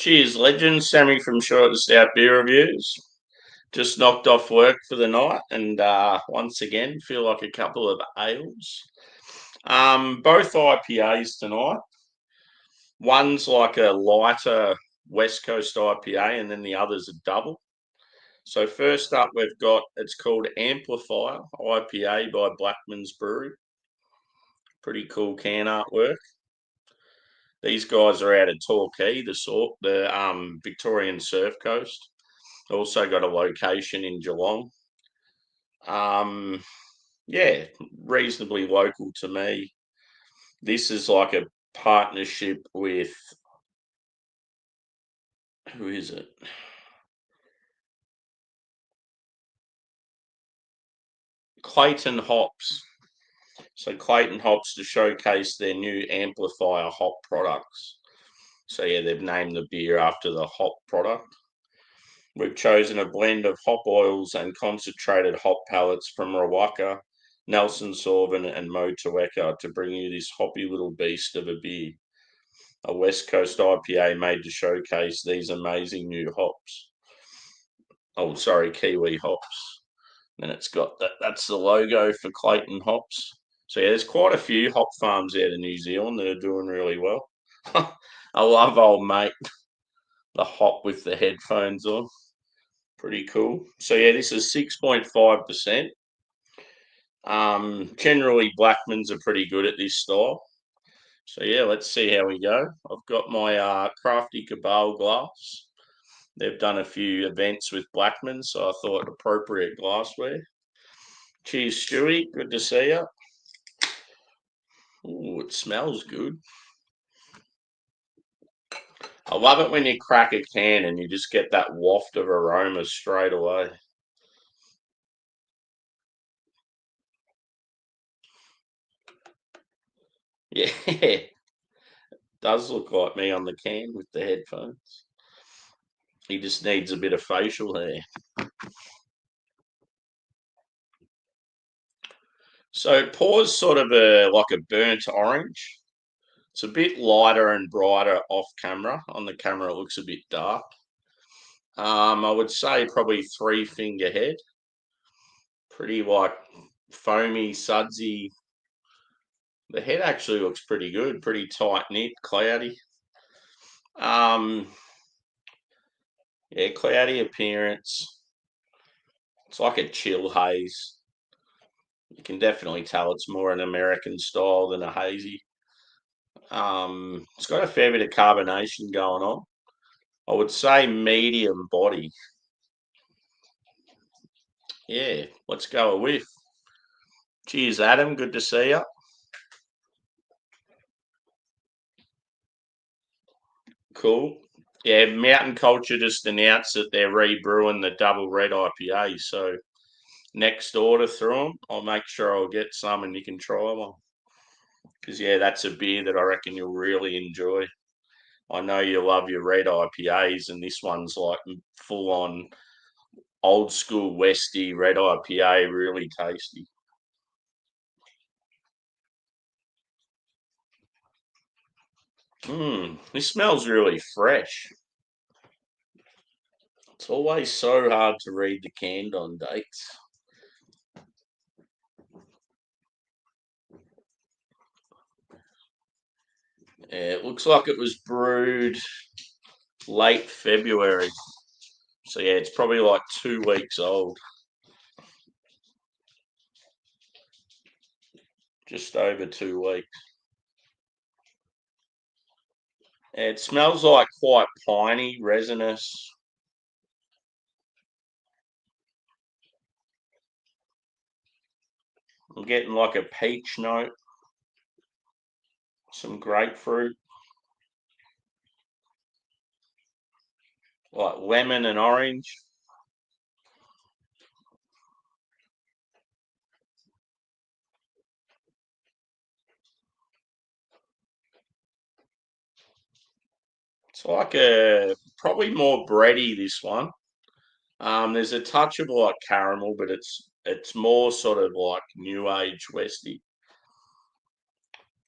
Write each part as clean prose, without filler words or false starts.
Cheers, legends. Sammy from Short and Stout Beer Reviews. Just knocked off work for the night and once again feel like a couple of ales. Both IPAs tonight. One's like a lighter West Coast IPA and then the other's a double. So first up we've got, it's called AMPLIFIRE IPA by Blackmans Brewery. Pretty cool can artwork. These guys are out of Torquay, the Victorian Surf Coast. Also got a location in Geelong. Yeah, reasonably local to me. This is like a partnership with, who is it? Clayton Hops. So Clayton Hops to showcase their new Amplifier hop products. So yeah, they've named the beer after the hop product. We've chosen a blend of hop oils and concentrated hop pellets from Rawaka, Nelson Sauvin, and Motueka to bring you this hoppy little beast of a beer. A West Coast IPA made to showcase these amazing new hops. Oh, sorry, Kiwi hops. And it's got that's the logo for Clayton Hops. So yeah, there's quite a few hop farms out in New Zealand that are doing really well. I love old mate, the hop with the headphones on. Pretty cool. So yeah, this is 6.5%. Generally Blackmans are pretty good at this style. So yeah, let's see how we go. I've got my Crafty Cabal glass. They've done a few events with Blackmans, so I thought appropriate glassware. Cheers, Stewie. Good to see you. Ooh, it smells good. I love it when you crack a can and you just get that waft of aroma straight away. Yeah, does look like me on the can with the headphones. He just needs a bit of facial hair. So it pours sort of like a burnt orange. It's a bit lighter and brighter off camera. On the camera, it looks a bit dark. I would say probably 3 finger head. Pretty like foamy, sudsy. The head actually looks pretty good, pretty tight knit, cloudy. Um, yeah, cloudy appearance. It's like a chill haze. You can definitely tell it's more an American style than a hazy. It's got a fair bit of carbonation going on. I would say medium body. Yeah, let's go a whiff. Cheers, Adam. Good to see you. Cool. Yeah, Mountain Culture just announced that they're rebrewing the double red IPA. So next order through them, I'll make sure I'll get some and you can try one. Because, yeah, that's a beer that I reckon you'll really enjoy. I know you love your red IPAs, and this one's like full on old school Westy red IPA, really tasty. This smells really fresh. It's always so hard to read the canned on dates. Yeah, it looks like it was brewed late February. So yeah, it's probably like 2 weeks old. Just over 2 weeks. Yeah, it smells like quite piney, resinous. I'm getting like a peach note, some grapefruit, like lemon and orange. It's like a probably more bready, this one. There's a touch of like caramel, but it's more sort of like new age Westy.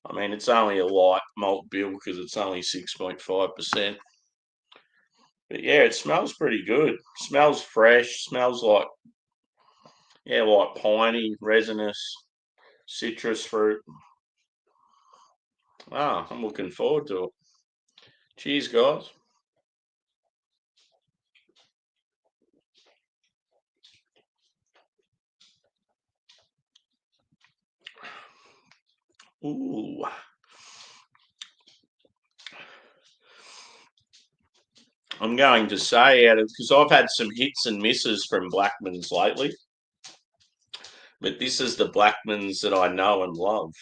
I mean, it's only a light malt bill because it's only 6.5%. But yeah, it smells pretty good. Smells fresh. Smells like, yeah, like piney, resinous, citrus fruit. Ah, I'm looking forward to it. Cheers, guys. Ooh. I'm going to say because I've had some hits and misses from Blackmans lately, but this is the Blackmans that I know and love.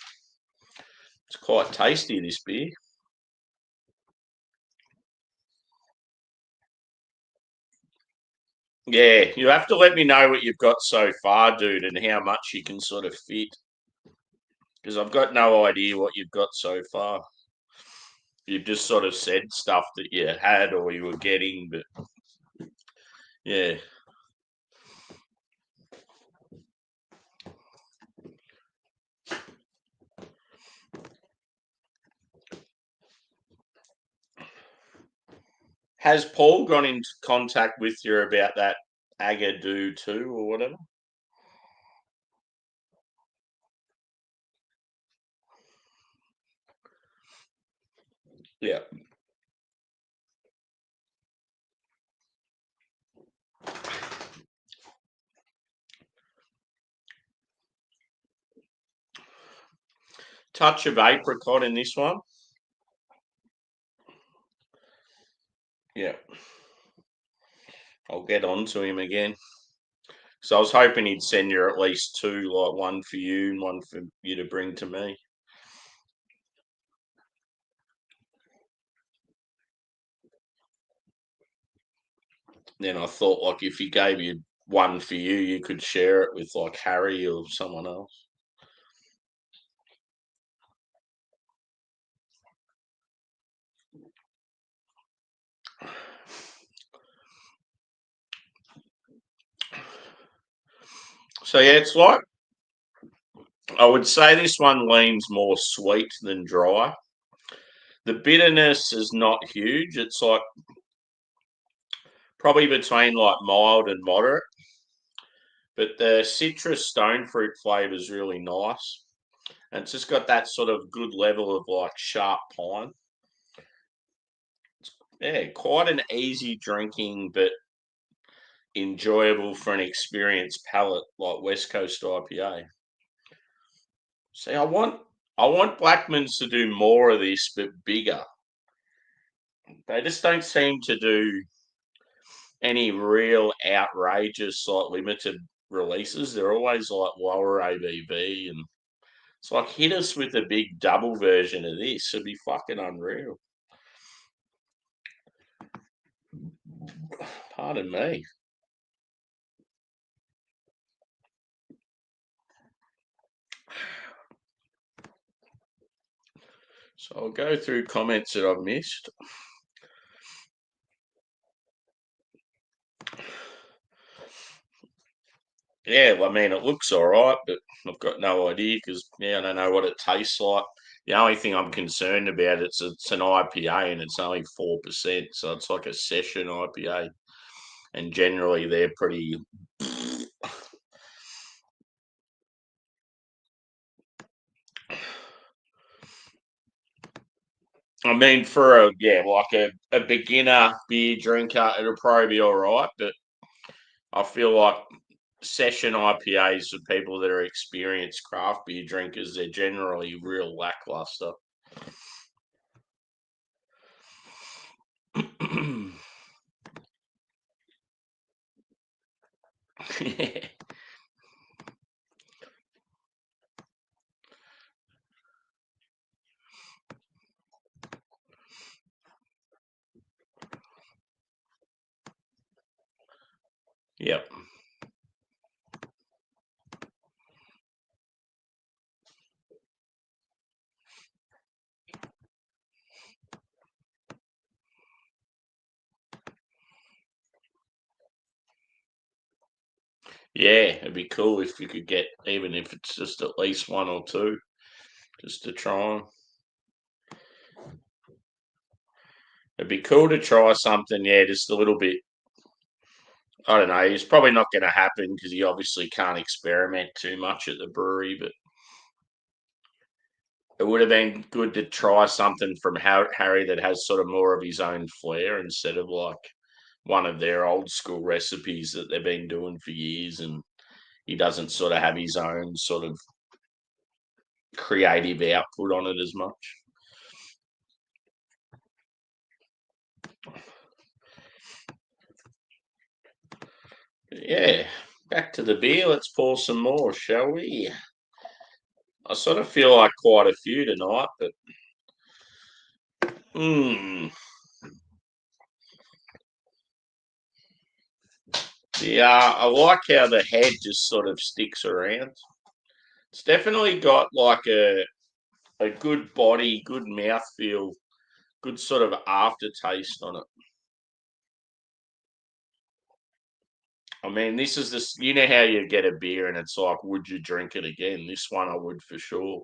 It's quite tasty, this beer. Yeah, you have to let me know what you've got so far, dude, and how much you can sort of fit, because I've got no idea what you've got so far. You've just sort of said stuff that you had or you were getting, but yeah. Has Paul gone into contact with you about that Agadoo too, or whatever? Yeah. Touch of apricot in this one. Yeah. I'll get on to him again. So I was hoping he'd send you at least two, like one for you and one for you to bring to me. Then I thought, like, if he gave you one for you, you could share it with like Harry or someone else. So yeah, it's like I would say this one leans more sweet than dry. The bitterness is not huge. It's like probably between like mild and moderate, but the citrus stone fruit flavour is really nice. And it's just got that sort of good level of like sharp pine. Yeah, quite an easy drinking, but enjoyable for an experienced palate like West Coast IPA. See, I want Blackmans to do more of this, but bigger. They just don't seem to do any real outrageous like limited releases. They're always like lower ABV, and it's like hit us with a big double version of this. It'd be fucking unreal. Pardon me. So I'll go through comments that I've missed. Yeah, well, I mean, it looks all right, but I've got no idea because yeah, I don't know what it tastes like. The only thing I'm concerned about it's an IPA and it's only 4%, so it's like a session IPA, and generally they're pretty. I mean, for a yeah, like a beginner beer drinker, it'll probably be all right, but I feel like session IPAs for people that are experienced craft beer drinkers, they're generally real lackluster. Yep. Yeah, it'd be cool if you could get, even if it's just at least one or two, just to try 'em. It'd be cool to try something, yeah, just a little bit. I don't know. It's probably not going to happen because you obviously can't experiment too much at the brewery, but it would have been good to try something from Harry that has sort of more of his own flair instead of like one of their old school recipes that they've been doing for years, and he doesn't sort of have his own sort of creative output on it as much. Yeah, back to the beer. Let's pour some more, shall we? I sort of feel like quite a few tonight, but yeah, I like how the head just sort of sticks around. It's definitely got like a good body, good mouthfeel, good sort of aftertaste on it. I mean, this is this. You know how you get a beer and it's like, would you drink it again? This one I would for sure,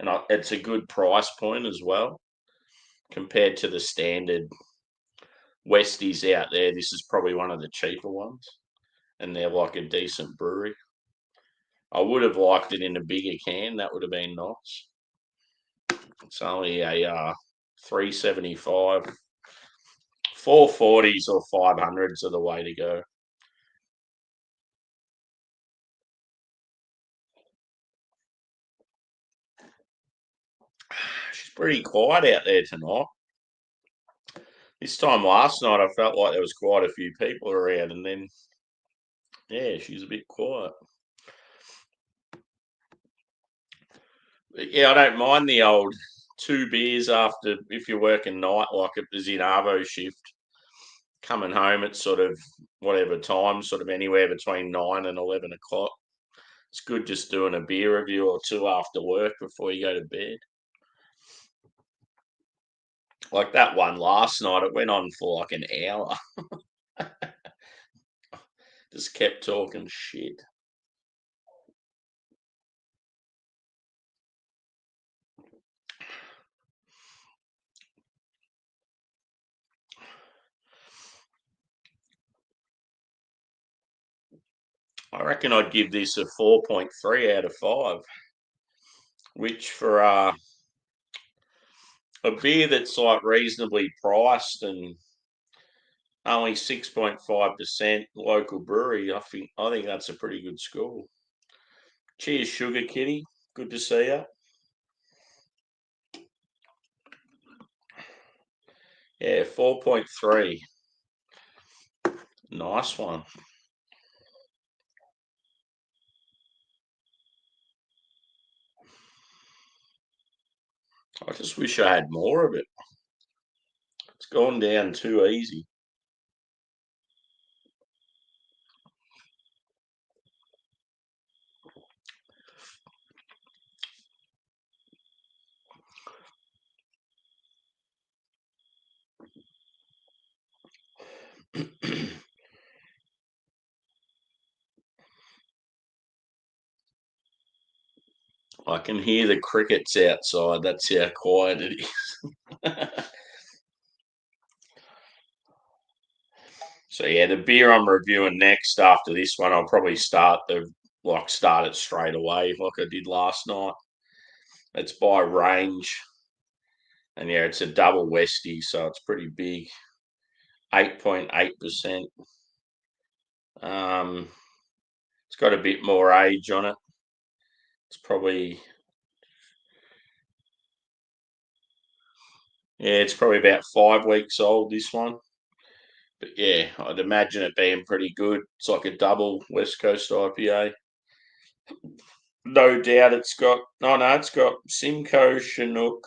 and it's a good price point as well compared to the standard Westies out there. This is probably one of the cheaper ones, and they're like a decent brewery. I would have liked it in a bigger can. That would have been nice. It's only a 375. 440s or 500s are the way to go. She's pretty quiet out there tonight. This time last night, I felt like there was quite a few people around, and then, yeah, she's a bit quiet. But yeah, I don't mind the old 2 beers after, if you're working night, like it was in Arvo shift, coming home at sort of whatever time, sort of anywhere between 9 and 11 o'clock. It's good just doing a beer review or two after work before you go to bed. Like that one last night, it went on for like an hour. Just kept talking shit. I reckon I'd give this a 4.3 out of 5, which for a beer that's like reasonably priced and only 6.5% local brewery, I think that's a pretty good score. Cheers, Sugar Kitty. Good to see you. Yeah, 4.3. Nice one. I just wish I had more of it. It's gone down too easy. I can hear the crickets outside. That's how quiet it is. So yeah, the beer I'm reviewing next after this one, I'll probably start it straight away like I did last night. It's by Range, and yeah, it's a double Westie, so it's pretty big. 8.8%. Um, it's got a bit more age on it. It's probably it's probably about 5 weeks old, this one. But yeah, I'd imagine it being pretty good. It's like a double West Coast IPA. No doubt it's got Simcoe, Chinook,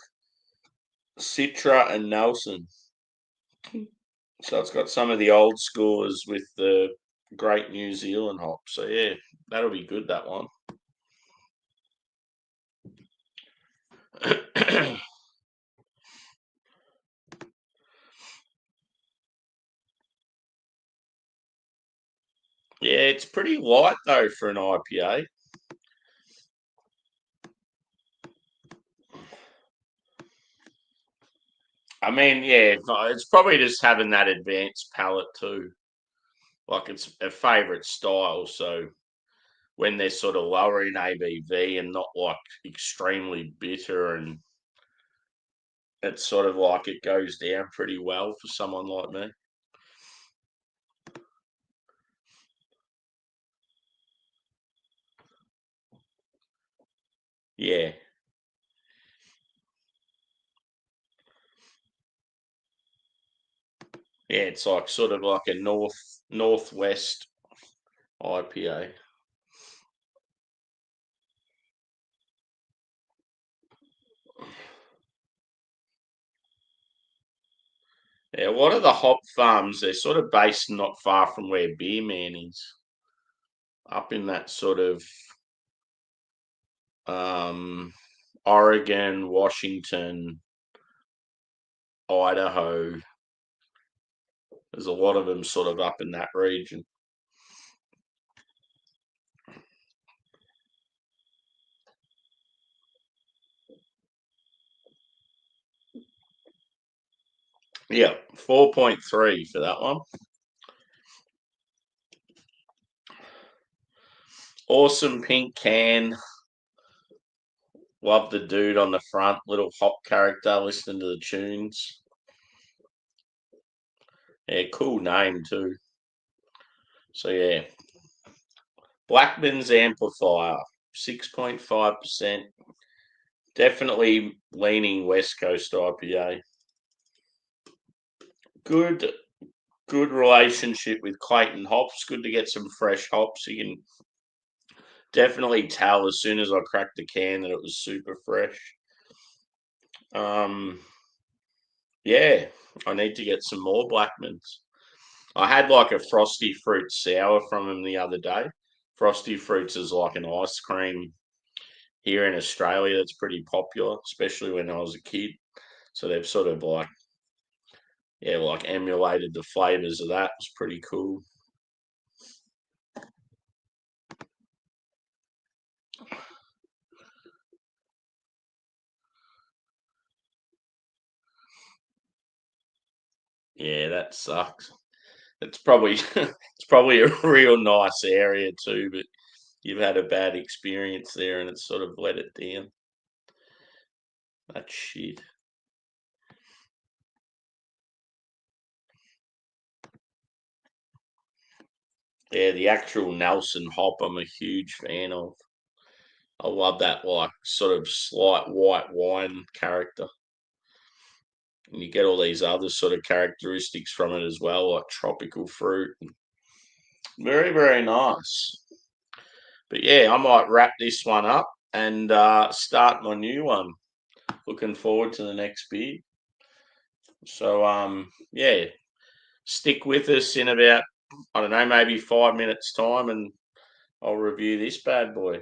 Citra, and Nelson. So it's got some of the old scores with the great New Zealand hop. So yeah, that'll be good, that one. Yeah, it's pretty light though for an IPA. I mean, yeah, it's probably just having that advanced palate too. Like it's a favourite style, so when they're sort of lower in ABV and not like extremely bitter, and it's sort of like it goes down pretty well for someone like me. Yeah, yeah, it's like sort of like a northwest IPA. Yeah, a lot of the hop farms, they're sort of based not far from where Beer Man is, up in that sort of um, Oregon, Washington, Idaho. There's a lot of them sort of up in that region. Yeah, 4.3 for that one. Awesome pink can. Love the dude on the front, little hop character listening to the tunes. Yeah, cool name too. So yeah, Blackmans Amplifier, 6.5%. Definitely leaning West Coast IPA. Good, good relationship with Clayton hops. Good to get some fresh hops. You can definitely tell as soon as I cracked the can that it was super fresh. Um, yeah, I need to get some more Blackmans. I had like a frosty fruit sour from him the other day. Frosty fruits is like an ice cream here in Australia that's pretty popular, especially when I was a kid. So they've sort of like, yeah, like emulated the flavors of that. It's pretty cool. Yeah, that sucks. It's probably it's probably a real nice area too, but you've had a bad experience there and it's sort of let it down. That's shit. Yeah, the actual Nelson hop I'm a huge fan of. I love that like sort of slight white wine character. And you get all these other sort of characteristics from it as well, like tropical fruit. Very, very nice. But yeah, I might wrap this one up and start my new one. Looking forward to the next beer. So yeah, stick with us in about, I don't know, maybe 5 minutes time, and I'll review this bad boy.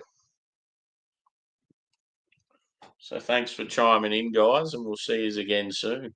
So thanks for chiming in, guys, and we'll see you again soon.